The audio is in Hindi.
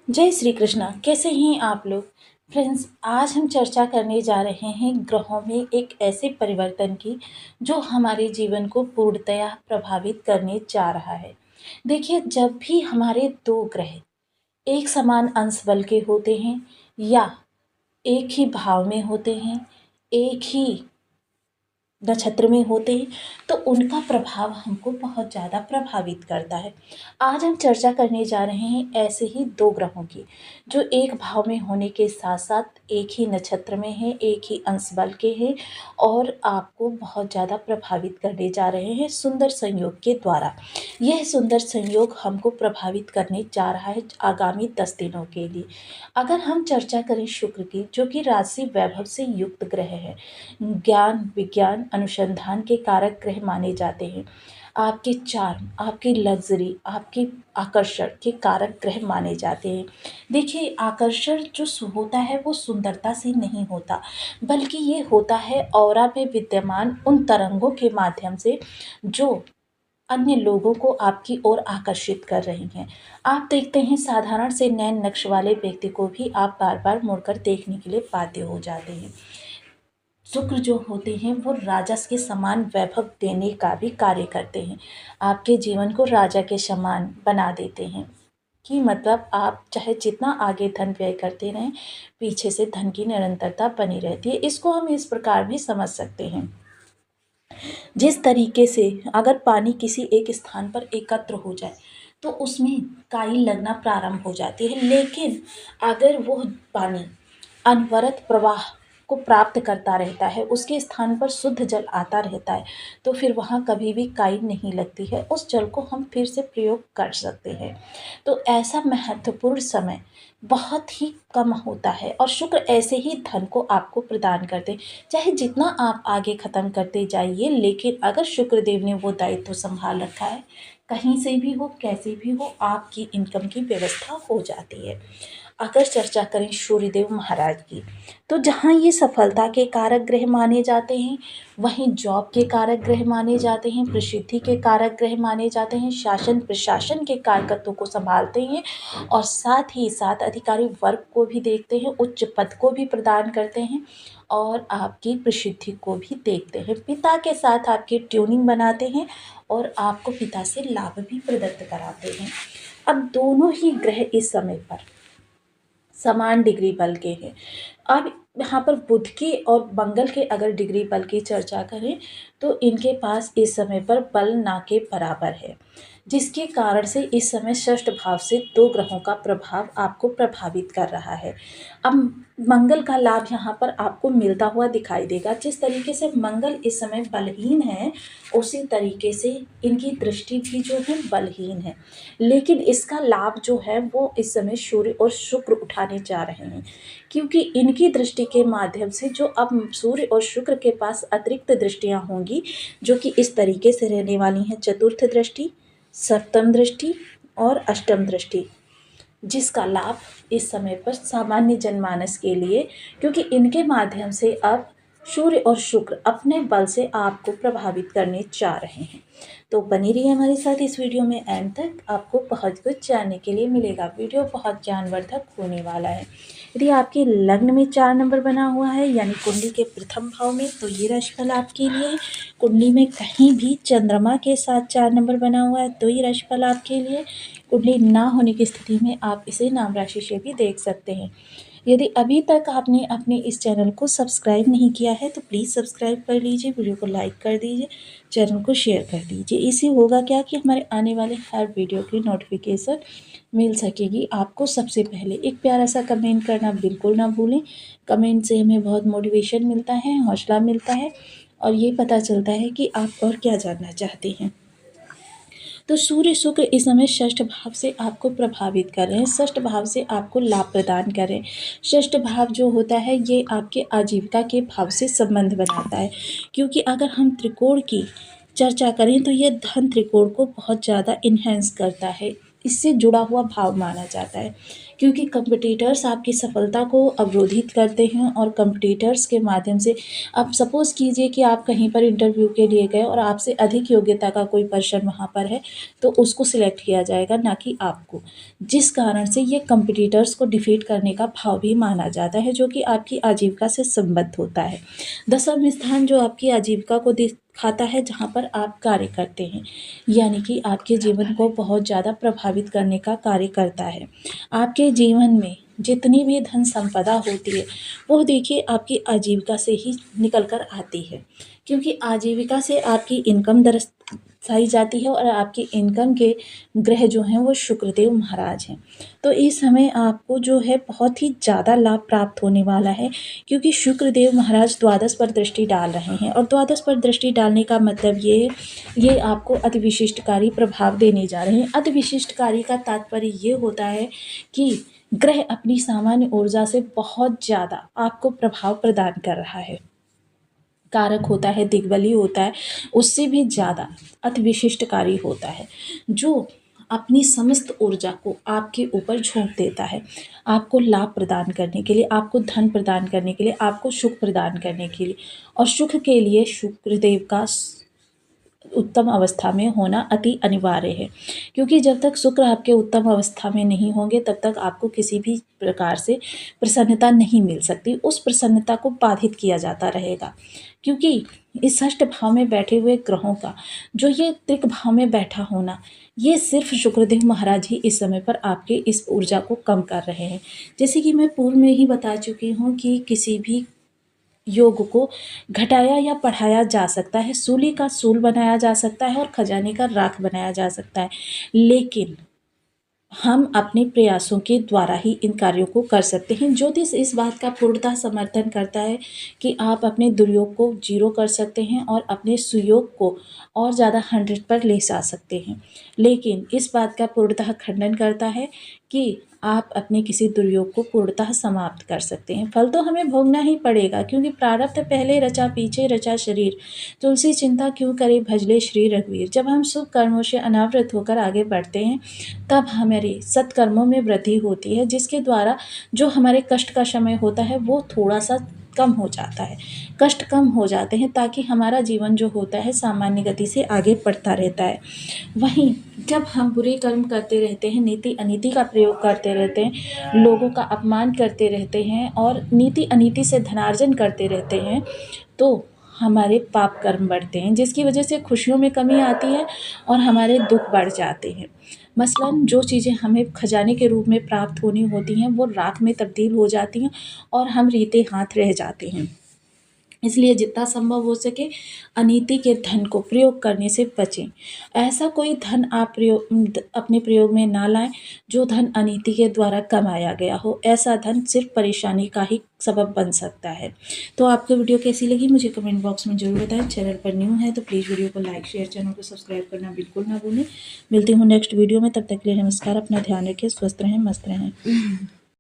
जय श्री कृष्णा। कैसे हैं आप लोग? फ्रेंड्स, आज हम चर्चा करने जा रहे हैं ग्रहों में एक ऐसे परिवर्तन की जो हमारे जीवन को पूर्णतया प्रभावित करने जा रहा है। देखिए, जब भी हमारे दो ग्रह एक समान अंश बल के होते हैं या एक ही भाव में होते हैं, एक ही नक्षत्र में होते हैं, तो उनका प्रभाव हमको बहुत ज़्यादा प्रभावित करता है। आज हम चर्चा करने जा रहे हैं ऐसे ही दो ग्रहों की जो एक भाव में होने के साथ साथ एक ही नक्षत्र में हैं, एक ही अंश बल के हैं और आपको बहुत ज़्यादा प्रभावित करने जा रहे हैं सुंदर संयोग के द्वारा। यह सुंदर संयोग हमको प्रभावित करने जा रहा है आगामी 10 दिनों के लिए। अगर हम चर्चा करें शुक्र की, जो कि राशि वैभव से युक्त ग्रह है, ज्ञान विज्ञान अनुसंधान के कारक ग्रह माने जाते हैं, आपके चार्म, आपकी लग्जरी, आपके आकर्षण के कारक ग्रह माने जाते हैं। देखिए, आकर्षण जो होता है वो सुंदरता से नहीं होता, बल्कि ये होता है ऑरा में विद्यमान उन तरंगों के माध्यम से जो अन्य लोगों को आपकी ओर आकर्षित कर रही हैं। आप देखते हैं, साधारण से नैन नक्श वाले व्यक्ति को भी आप बार बार मुड़कर देखने के लिए बाध्य हो जाते हैं। शुक्र जो होते हैं वो राजस के समान वैभव देने का भी कार्य करते हैं, आपके जीवन को राजा के समान बना देते हैं। कि मतलब आप चाहे जितना आगे धन व्यय करते रहें, पीछे से धन की निरंतरता बनी रहती है। इसको हम इस प्रकार भी समझ सकते हैं, जिस तरीके से अगर पानी किसी एक स्थान पर एकत्र हो जाए तो उसमें काई लगना प्रारंभ हो जाती है, लेकिन अगर वो पानी अनवरत प्रवाह को प्राप्त करता रहता है, उसके स्थान पर शुद्ध जल आता रहता है, तो फिर वहाँ कभी भी काई नहीं लगती है, उस जल को हम फिर से प्रयोग कर सकते हैं। तो ऐसा महत्वपूर्ण समय बहुत ही कम होता है और शुक्र ऐसे ही धन को आपको प्रदान करते हैं। चाहे जितना आप आगे ख़त्म करते जाइए, लेकिन अगर शुक्र देव ने वो दायित्व संभाल रखा है, कहीं से भी हो कैसे भी हो आपकी इनकम की व्यवस्था हो जाती है। अगर चर्चा करें सूर्यदेव महाराज की, तो जहाँ ये सफलता के कारक ग्रह माने जाते हैं, वहीं जॉब के कारक ग्रह माने जाते हैं, प्रसिद्धि के कारक ग्रह माने जाते हैं, शासन प्रशासन के कारकत्वों को संभालते हैं और साथ ही साथ अधिकारी वर्ग को भी देखते हैं, उच्च पद को भी प्रदान करते हैं और आपकी प्रसिद्धि को भी देखते हैं। पिता के साथ आपकी ट्यूनिंग बनाते हैं और आपको पिता से लाभ भी प्रदत्त कराते हैं। अब दोनों ही ग्रह इस समय पर समान डिग्री बल के हैं। अब यहाँ पर बुध की और मंगल के अगर डिग्री बल की चर्चा करें तो इनके पास इस समय पर बल ना के बराबर है, जिसके कारण से इस समय षष्ठ भाव से दो ग्रहों का प्रभाव आपको प्रभावित कर रहा है। अब मंगल का लाभ यहाँ पर आपको मिलता हुआ दिखाई देगा। जिस तरीके से मंगल इस समय बलहीन है, उसी तरीके से इनकी दृष्टि भी जो है बलहीन है, लेकिन इसका लाभ जो है वो इस समय सूर्य और शुक्र उठाने जा रहे हैं, क्योंकि इनकी दृष्टि के माध्यम से जो अब सूर्य और शुक्र के पास अतिरिक्त दृष्टियां होंगी, जो कि इस तरीके से रहने वाली हैं: चतुर्थ दृष्टि, सप्तम दृष्टि और अष्टम दृष्टि, जिसका लाभ इस समय पर सामान्य जनमानस के लिए, क्योंकि इनके माध्यम से अब सूर्य और शुक्र अपने बल से आपको प्रभावित करने जा रहे हैं। तो बनी रहिए हमारे साथ इस वीडियो में एंड तक, आपको बहुत कुछ जानने के लिए मिलेगा। वीडियो बहुत ज्ञानवर्धक होने वाला है। यदि आपके लग्न में 4 नंबर बना हुआ है, यानी कुंडली के प्रथम भाव में, तो ये राशिफल आपके लिए है। कुंडली में कहीं भी चंद्रमा के साथ 4 नंबर बना हुआ है तो ये राशिफल आपके लिए। कुंडली ना होने की स्थिति में आप इसे नाम राशि से भी देख सकते हैं। यदि अभी तक आपने अपने इस चैनल को सब्सक्राइब नहीं किया है तो प्लीज़ सब्सक्राइब कर लीजिए, वीडियो को लाइक कर दीजिए, चैनल को शेयर कर दीजिए। इससे होगा क्या कि हमारे आने वाले हर वीडियो की नोटिफिकेशन मिल सकेगी आपको सबसे पहले। एक प्यारा सा कमेंट करना बिल्कुल ना भूलें। कमेंट से हमें बहुत मोटिवेशन मिलता है, हौसला मिलता है और ये पता चलता है कि आप और क्या जानना चाहते हैं। तो सूर्य शुक्र इस समय षष्ठ भाव से आपको प्रभावित कर रहे हैं, षष्ठ भाव से आपको लाभ प्रदान कर रहे हैं। षष्ठ भाव जो होता है ये आपके आजीविका के भाव से संबंध बनाता है, क्योंकि अगर हम त्रिकोण की चर्चा करें तो ये धन त्रिकोण को बहुत ज़्यादा इन्हेंस करता है। इससे जुड़ा हुआ भाव माना जाता है, क्योंकि कॉम्पिटिटर्स आपकी सफलता को अवरोधित करते हैं और कॉम्पिटिटर्स के माध्यम से, अब सपोज़ कीजिए कि आप कहीं पर इंटरव्यू के लिए गए और आपसे अधिक योग्यता का कोई पर्सन वहाँ पर है, तो उसको सिलेक्ट किया जाएगा, ना कि आपको। जिस कारण से ये कॉम्पिटिटर्स को डिफीट करने का भाव भी माना जाता है, जो कि आपकी आजीविका से संबद्ध होता है। दसम स्थान जो आपकी आजीविका को दिखाता है, जहाँ पर आप कार्य करते हैं, यानी कि आपके जीवन को बहुत ज़्यादा प्रभावित करने का कार्य करता है। आपके जीवन में जितनी भी धन संपदा होती है, वो देखिए आपकी आजीविका से ही निकल कर आती है, क्योंकि आजीविका से आपकी इनकम दर्शाई जाती है और आपकी इनकम के ग्रह जो हैं वो शुक्रदेव महाराज हैं। तो इस समय आपको जो है बहुत ही ज़्यादा लाभ प्राप्त होने वाला है, क्योंकि शुक्रदेव महाराज द्वादश पर दृष्टि डाल रहे हैं, और द्वादश पर दृष्टि डालने का मतलब ये आपको अति विशिष्टकारी प्रभाव देने जा रहे हैं। अति विशिष्टकारी का तात्पर्य ये होता है कि ग्रह अपनी सामान्य ऊर्जा से बहुत ज़्यादा आपको प्रभाव प्रदान कर रहा है। कारक होता है, दिग्बली होता है, उससे भी ज़्यादा अति विशिष्टकारी होता है, जो अपनी समस्त ऊर्जा को आपके ऊपर झोंक देता है, आपको लाभ प्रदान करने के लिए, आपको धन प्रदान करने के लिए, आपको सुख प्रदान करने के लिए। और सुख के लिए शुक्रदेव का उत्तम अवस्था में होना अति अनिवार्य है, क्योंकि जब तक शुक्र आपके उत्तम अवस्था में नहीं होंगे, तब तक आपको किसी भी प्रकार से प्रसन्नता नहीं मिल सकती। उस प्रसन्नता को बाधित किया जाता रहेगा, क्योंकि इस षष्ठ भाव में बैठे हुए ग्रहों का जो ये त्रिक भाव में बैठा होना, ये सिर्फ शुक्रदेव महाराज ही इस समय पर आपके इस ऊर्जा को कम कर रहे हैं। जैसे कि मैं पूर्व में ही बता चुकी हूँ कि किसी भी योग को घटाया या बढ़ाया जा सकता है, सूली का सूल बनाया जा सकता है और खजाने का राख बनाया जा सकता है, लेकिन हम अपने प्रयासों के द्वारा ही इन कार्यों को कर सकते हैं। ज्योतिष इस बात का पूर्णतः समर्थन करता है कि आप अपने दुर्योग को 0 कर सकते हैं और अपने सुयोग को और ज़्यादा 100 पर ले जा सकते हैं, लेकिन इस बात का पूर्णतः खंडन करता है कि आप अपने किसी दुर्योग को पूर्णतः समाप्त कर सकते हैं। फल तो हमें भोगना ही पड़ेगा, क्योंकि प्रारब्ध पहले रचा पीछे रचा शरीर, तुलसी चिंता क्यों करे भजले श्री रघुवीर। जब हम शुभ कर्मों से अनावृत होकर आगे बढ़ते हैं, तब हमारे सत्कर्मों में वृद्धि होती है, जिसके द्वारा जो हमारे कष्ट का समय होता है वो थोड़ा सा कम हो जाता है, कष्ट कम हो जाते हैं, ताकि हमारा जीवन जो होता है सामान्य गति से आगे बढ़ता रहता है। वहीं जब हम बुरे कर्म करते रहते हैं, नीति अनीति का प्रयोग करते रहते हैं, लोगों का अपमान करते रहते हैं और नीति अनीति से धनार्जन करते रहते हैं, तो हमारे पाप कर्म बढ़ते हैं, जिसकी वजह से खुशियों में कमी आती है और हमारे दुख बढ़ जाते हैं। मसलन जो चीज़ें हमें खजाने के रूप में प्राप्त होनी होती हैं, वो राख में तब्दील हो जाती हैं और हम रीते हाथ रह जाते हैं। इसलिए जितना संभव हो सके अनीति के धन को प्रयोग करने से बचें। ऐसा कोई धन आप अपने प्रयोग में ना लाएं जो धन अनीति के द्वारा कमाया गया हो। ऐसा धन सिर्फ परेशानी का ही सबब बन सकता है। तो आपको वीडियो कैसी लगी मुझे कमेंट बॉक्स में ज़रूर बताएं। चैनल पर न्यू है तो प्लीज़ वीडियो को लाइक शेयर, चैनल को सब्सक्राइब करना बिल्कुल ना भूलें। मिलती हूँ नेक्स्ट वीडियो में, तब तक के लिए नमस्कार। अपना ध्यान रखें, स्वस्थ रहें, मस्त रहें।